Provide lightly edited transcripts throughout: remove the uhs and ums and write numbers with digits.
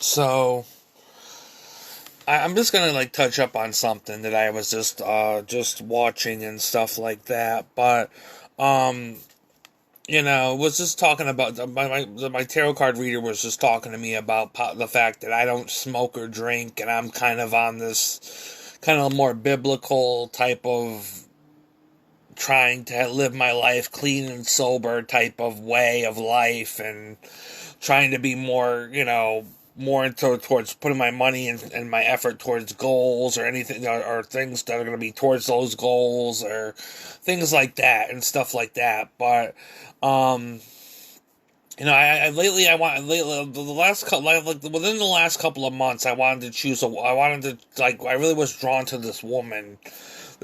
So I'm just gonna like touch up on something that I was just watching and stuff like that. But um, was just talking about my tarot card reader was just talking to me about the fact that I don't smoke or drink, and I'm kind of on this kind of more biblical type of trying to live my life clean and sober type of way of life, and trying to be more, more into towards putting my money and my effort towards goals or anything, or things that are going to be towards those goals, or things like that and stuff like that. But I lately the last couple, like within the last couple of months, I wanted I really was drawn to this woman.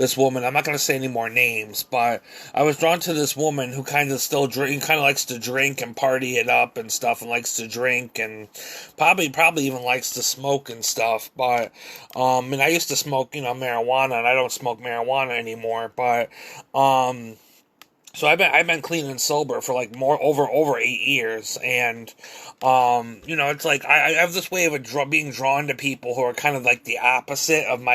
I'm not going to say any more names, but I was drawn to this woman who kind of still kind of likes to drink and party it up and stuff, and likes to drink and probably even likes to smoke and stuff. But and I used to smoke, marijuana, and I don't smoke marijuana anymore. But so I've been clean and sober for like over 8 years, and it's like I have this way of being drawn to people who are kind of like the opposite of how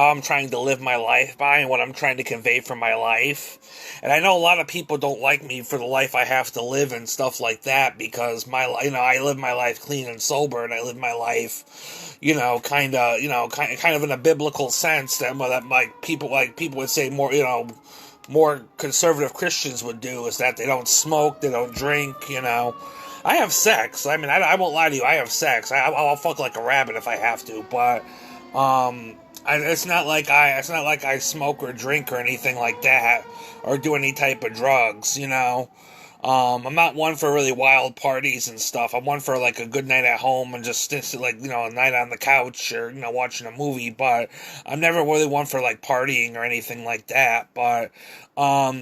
I'm trying to live my life by, and what I'm trying to convey from my life. And I know a lot of people don't like me for the life I have to live and stuff like that, because I live my life clean and sober, and I live my life, kind of in a biblical sense that people would say more conservative Christians would do, is that they don't smoke, they don't drink, I have sex. I mean, I won't lie to you, I have sex. I'll fuck like a rabbit if I have to, but it's not like I smoke or drink or anything like that, or do any type of drugs, I'm not one for really wild parties and stuff. I'm one for like a good night at home and just like, a night on the couch, or, watching a movie. But I'm never really one for like partying or anything like that. But, so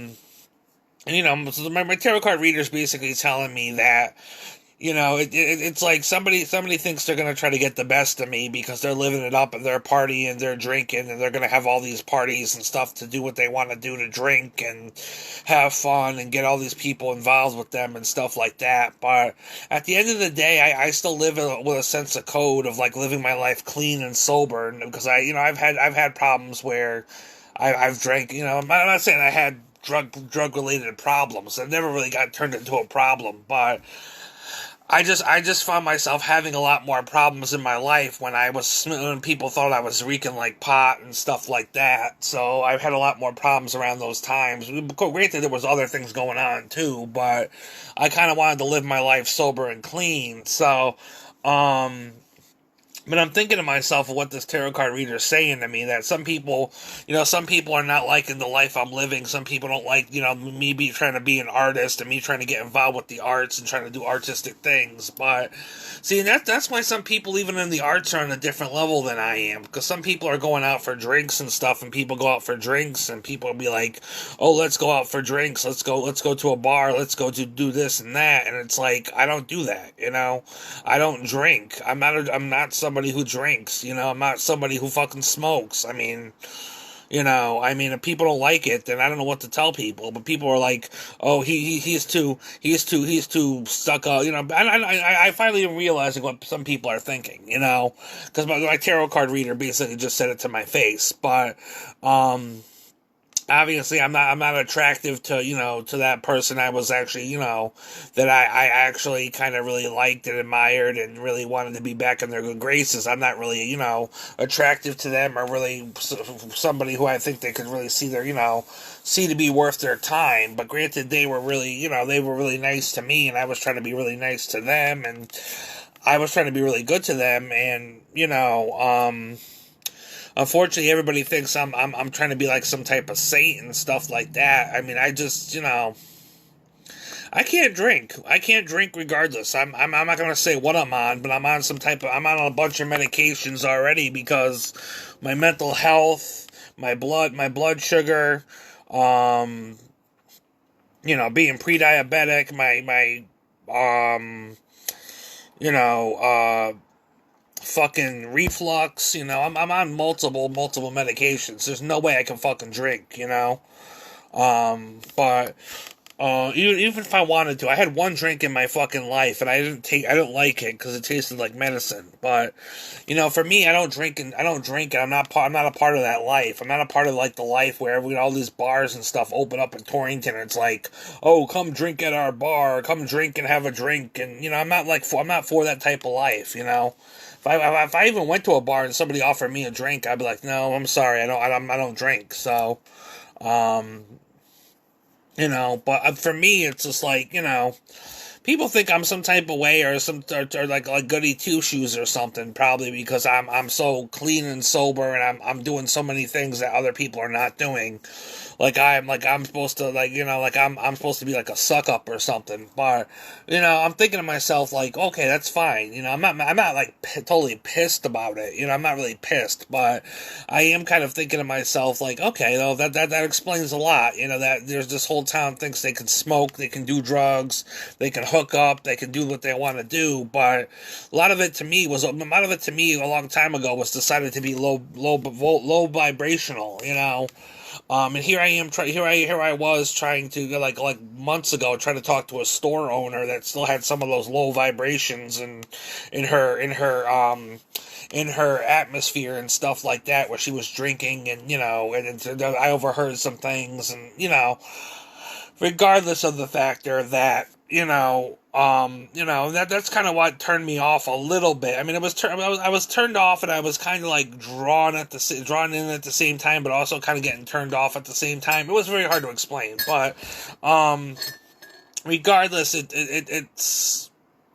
my tarot card reader's basically telling me that, it's like somebody thinks they're going to try to get the best of me because they're living it up and they're partying, they're drinking, and they're going to have all these parties and stuff to do what they want to do, to drink and have fun and get all these people involved with them and stuff like that. But at the end of the day, I still live with a sense of code of like living my life clean and sober, because I've had problems where I've drank, I'm not saying I had drug related problems. It never really got turned into a problem, but I just found myself having a lot more problems in my life when people thought I was reeking like pot and stuff like that. So I've had a lot more problems around those times. Granted, there was other things going on too, but I kind of wanted to live my life sober and clean. So, but I'm thinking to myself of what this tarot card reader is saying to me, that some people are not liking the life I'm living. Some people don't like, me trying to be an artist, and me trying to get involved with the arts and trying to do artistic things. But see, that's why some people, even in the arts, are on a different level than I am. Because some people are going out for drinks and stuff, and people go out for drinks, and people will be like, "Oh, let's go out for drinks. Let's go to a bar. Let's go to do this and that." And it's like, I don't do that. I don't drink. I'm not somebody who drinks. I'm not somebody who fucking smokes. I mean, if people don't like it, then I don't know what to tell people. But people are like, "Oh, he's too stuck up." I finally am realizing what some people are thinking. Because my tarot card reader basically just said it to my face. But obviously I'm not attractive to that person. I was actually, that I actually kind of really liked and admired and really wanted to be back in their good graces. I'm not really, attractive to them, or really somebody who I think they could really see to be worth their time. But granted, they were really nice to me, and I was trying to be really nice to them, and I was trying to be really good to them, and, unfortunately, everybody thinks I'm trying to be like some type of saint and stuff like that. I mean, I just, I can't drink. I can't drink regardless. I'm not gonna say what I'm on, but I'm on a bunch of medications already, because my mental health, my blood sugar, being pre-diabetic, fucking reflux, I'm on multiple medications. There's no way I can fucking drink, but Even if I wanted to, I had one drink in my fucking life, and I didn't like it because it tasted like medicine. But, for me, I don't drink, and I'm not a part of that life. I'm not a part of like the life where all these bars and stuff open up in Torrington. And it's like, oh, come drink at our bar, come drink and have a drink, and I'm not for that type of life. If I even went to a bar and somebody offered me a drink, I'd be like, no, I'm sorry, I don't drink. So, um. But for me, it's just like, people think I'm some type of way or like goody two shoes or something, probably because I'm so clean and sober and I'm doing so many things that other people are not doing. I'm supposed to I'm supposed to be like a suck up or something. But I'm thinking to myself like, okay, that's fine. I'm not like totally pissed about it. I'm not really pissed, but I am kind of thinking to myself like, okay, though that explains a lot. That there's this whole town thinks they can smoke, they can do drugs, they can hook up, they can do what they want to do. But a lot of it to me a long time ago was decided to be low vibrational. And here I am. Here I was trying to like months ago, trying to talk to a store owner that still had some of those low vibrations and in her atmosphere and stuff like that, where she was drinking and I overheard some things and regardless of the factor that that's kind of what turned me off a little bit. I mean, I was turned off, and I was kind of like drawn in at the same time, but also kind of getting turned off at the same time. It was very hard to explain, but regardless, it's.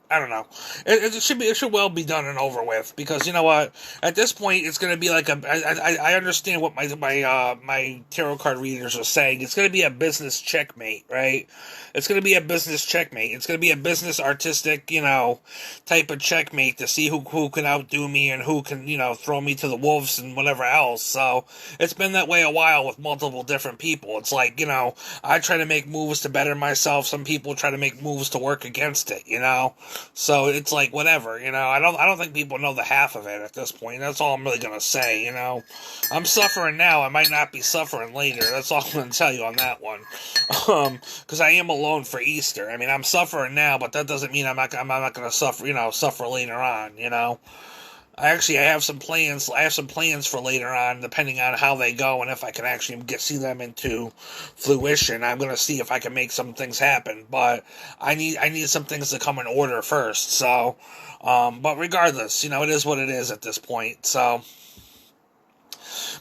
I don't know. It should well be done and over with, because you know what? At this point, it's going to be like I understand what my tarot card readers are saying. It's going to be a business checkmate, right? It's going to be a business checkmate. It's going to be a business artistic, type of checkmate to see who can outdo me and who can, throw me to the wolves and whatever else. So it's been that way a while with multiple different people. It's like, I try to make moves to better myself. Some people try to make moves to work against it, So it's like whatever, I don't think people know the half of it at this point. That's all I'm really gonna say, I'm suffering now. I might not be suffering later. That's all I'm gonna tell you on that one. Because I am alone for Easter. I mean, I'm suffering now, but that doesn't mean I'm not gonna suffer later on. I have some plans. I have some plans for later on, depending on how they go and if I can actually see them into fruition. I'm gonna see if I can make some things happen, but I need some things to come in order first. So, but regardless, it is what it is at this point. So.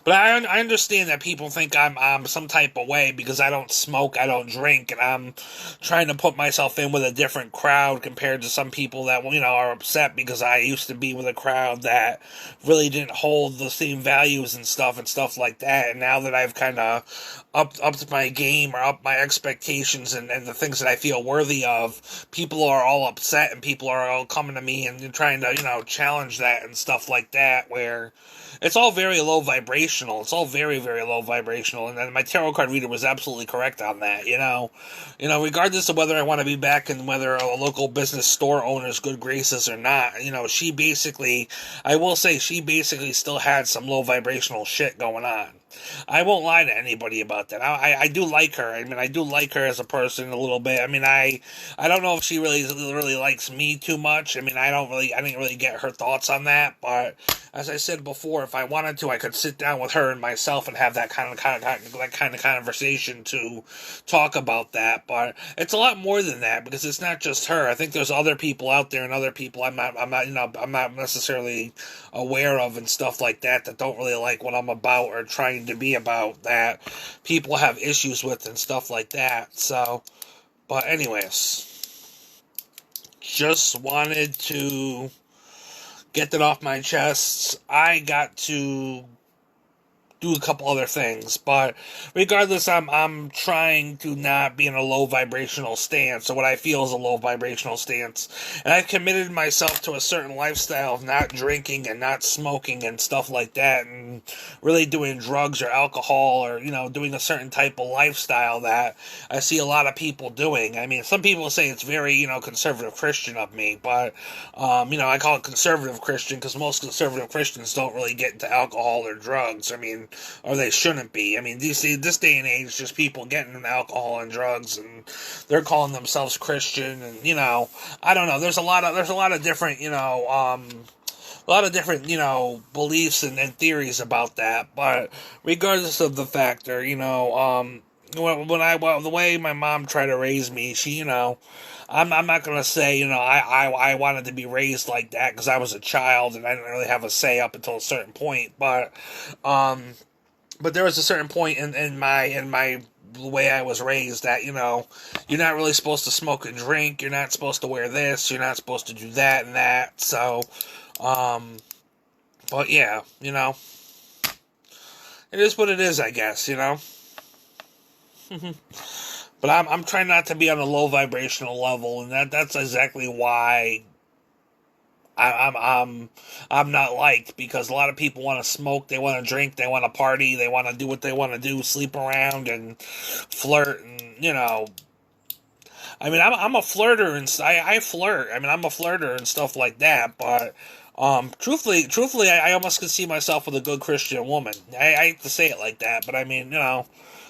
But I understand that people think I'm some type of way because I don't smoke, I don't drink, and I'm trying to put myself in with a different crowd compared to some people that, are upset because I used to be with a crowd that really didn't hold the same values and stuff like that. And now that I've kind of upped my game or upped my expectations and the things that I feel worthy of, people are all upset and people are all coming to me and trying to, challenge that and stuff like that, where it's all very low vibrational. It's all very, very low vibrational. And then my tarot card reader was absolutely correct on that, regardless of whether I want to be back in whether a local business store owner's good graces or not, she basically still had some low vibrational shit going on. I won't lie to anybody about that. I do like her. I mean, I do like her as a person a little bit. I mean, I don't know if she really likes me too much. I mean, I didn't really get her thoughts on that. But as I said before, if I wanted to, I could sit down with her and myself and have that kind of conversation to talk about that. But it's a lot more than that, because it's not just her. I think there's other people out there and other people I'm not necessarily aware of and stuff like that don't really like what I'm about or trying to be about, that people have issues with and stuff like that. So, but anyways, just wanted to get that off my chest. I got to do a couple other things, but regardless, I'm trying to not be in a low vibrational stance, or what I feel is a low vibrational stance, and I've committed myself to a certain lifestyle of not drinking and not smoking and stuff like that, and really doing drugs or alcohol, or doing a certain type of lifestyle that I see a lot of people doing. I mean, some people say it's very conservative Christian of me, but I call it conservative Christian because most conservative Christians don't really get into alcohol or drugs. I mean, or they shouldn't be. I mean, this day and age, just people getting into alcohol and drugs, and they're calling themselves Christian, and I don't know. There's a lot of different, a lot of different, beliefs and theories about that. But regardless of the factor, the way my mom tried to raise me, she, I'm not gonna say, I wanted to be raised like that because I was a child and I didn't really have a say up until a certain point. But there was a certain point in my the way I was raised that, you're not really supposed to smoke and drink. You're not supposed to wear this. You're not supposed to do that and that. So, but yeah, it is what it is, I guess, But I'm trying not to be on a low vibrational level, and that's exactly why I'm not liked, because a lot of people want to smoke, they want to drink, they want to party, they want to do what they want to do, sleep around and flirt, and I mean, I'm a flirter, and I flirt. I mean, I'm a flirter and stuff like that. But truthfully, I almost could see myself with a good Christian woman. I hate to say it like that, but I mean,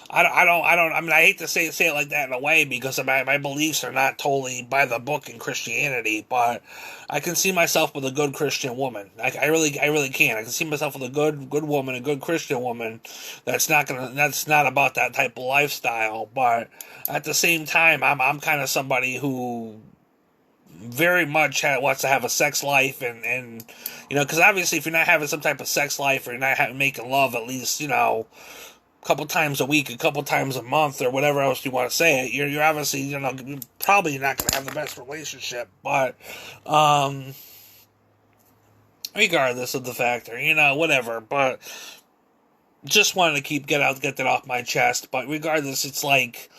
I mean, I hate to say it like that in a way, because my beliefs are not totally by the book in Christianity, but I can see myself with a good Christian woman. I really can. I can see myself with a good woman, a good Christian woman that's not about that type of lifestyle. But at the same time, I'm kind of somebody who very much wants to have a sex life, and because obviously if you're not having some type of sex life, or you're not making love at least, couple times a week, a couple times a month, or whatever else you want to say it, you're obviously, you're probably not going to have the best relationship. But regardless of the factor, whatever. But just wanted to get that off my chest. But regardless, it's like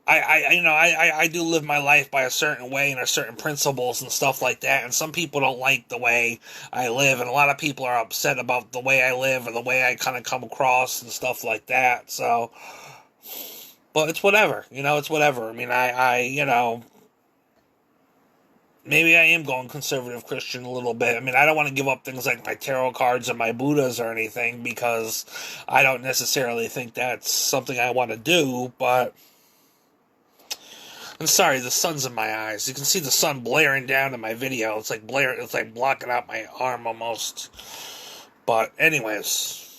I do live my life by a certain way and a certain principles and stuff like that, and some people don't like the way I live, and a lot of people are upset about the way I live or the way I kind of come across and stuff like that. So, but it's whatever, it's whatever. I mean, I maybe I am going conservative Christian a little bit. I mean, I don't want to give up things like my tarot cards or my Buddhas or anything, because I don't necessarily think that's something I want to do. But I'm sorry, the sun's in my eyes. You can see the sun blaring down in my video. It's like blocking out my arm almost. But anyways,